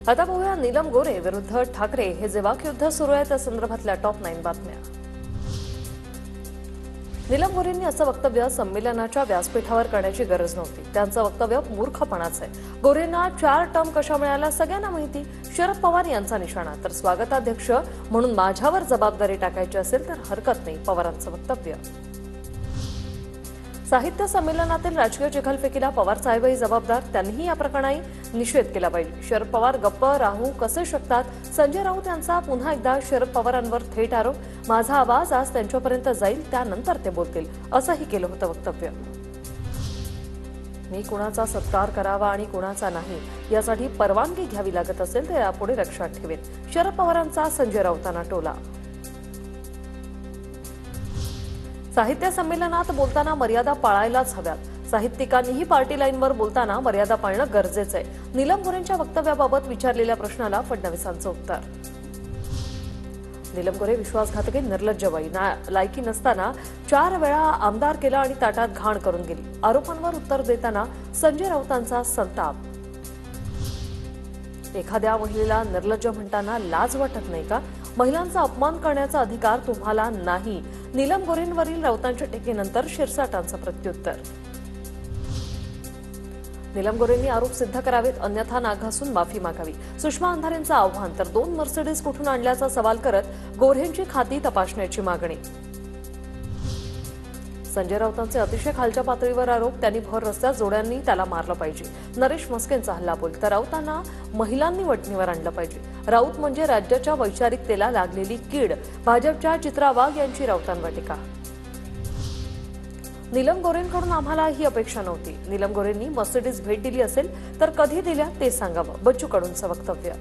आता पाहूया नीलम गोरे विरुद्ध ठाकरे हे जे वाकयुद्ध सुरू आहे त्या संदर्भातल्या टॉप 9 बातम्या। नीलम गोरेंनी असं वक्तव्य संमेलनाच्या व्यासपीठावर करण्याची गरज नव्हती। त्यांचं वक्तव्य मूर्खपणाचं आहे। गोरेंना 4 टर्म कशा मिळाल्या सगळ्यांना माहिती। शरद पवार यांचा निशाणा तर स्वागताध्यक्ष म्हणून माझ्यावर जबाबदारी टाकायची असेल तर हरकत नाही, पवारांचं वक्तव्य। साहित्य संमेलनातील राजकीय चिखलफेकीला पवार साहेबही जबाबदार, त्यांनीही या प्रकरणाई निषेध केला पाहिजे। शरद पवार गप्प राहू कसे शकतात? संजय राऊत यांचा पुन्हा एकदा शरद पवारांवर थेट आरोप। माझा आवाज आज त्यांच्यापर्यंत जाईल त्यानंतर ते बोलतील, असंही केलं होतं वक्तव्य। मी कुणाचा सत्कार करावा आणि कुणाचा नाही यासाठी परवानगी घ्यावी लागत असेल तर यापुढे लक्षात ठेवेन, शरद पवारांचा संजय राऊतांना टोला। साहित्य संमेलनात बोलताना मर्यादा पाळायलाच हव्यात। साहित्यिकांनीही पार्टी लाईनवर बोलताना मर्यादा पाळणं गरजेचं आहे। नीलम गोरेंच्या वक्तव्याबाबत विचारलेल्या प्रश्नाला फडणवीसांचं उत्तर। नीलम गोरे विश्वासघातकी निर्लज्जबाई, लायकी नसताना 4 वेळा आमदार केला आणि ताटात घाण करून गेली। आरोपांवर उत्तर देताना संजय राऊतांचा संताप। एखाद्या महिलेला निर्लज्ज म्हणताना लाज वाटत नाही का? महिलांचा अपमान करण्याचा अधिकार तुम्हाला नाही। नीलम गोरेंवरील राऊतांच्या टीकेनंतर शिरसाटांचं प्रत्युत्तर। नीलम गोरेंनी आरोप सिद्ध करावेत, अन्यथा नाक घासून माफी मागावी। सुषमा अंधारेंचं आव्हान तर 2 मर्सिडीज कुठून आणल्याचा सवाल करत गोऱ्हेंची खाती तपासण्याची मागणी। संजय राऊतांचे अतिशय खालच्या पातळीवर आरोप, त्यांनी भर रस्त्यात जोड्यांनी त्याला मारलं पाहिजे। नरेश मस्केंचा हल्लाबोल तर राऊतांना महिलांनी वटणीवर आणलं पाहिजे। राऊत म्हणजे राज्याच्या वैचारिकतेला लागलेली कीड, भाजपच्या चित्रा वाघ यांची राऊतांवर टीका। नीलम गोरेंकडून आम्हाला ही अपेक्षा नव्हती। नीलम गोरेंनी मर्सिडीज भेट दिली असेल तर कधी दिल्या ते सांगावं, बच्चू कडूंचं वक्तव्य।